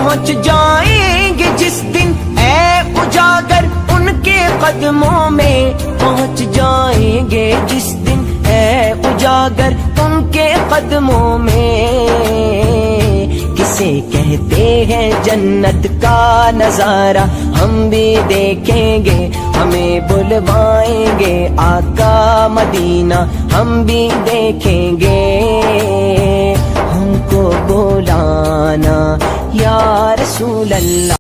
पहुंच जाएंगे जिस दिन ऐ उजागर उनके कदमों में पहुंच जाएंगे जिस दिन ऐ उजागर उनके कदमों में। किसे कहते हैं जन्नत का नजारा हम भी देखेंगे, हमें बुलवाएंगे आका मदीना हम भी देखेंगे। हमको बुलाना या रसूल अल्लाह।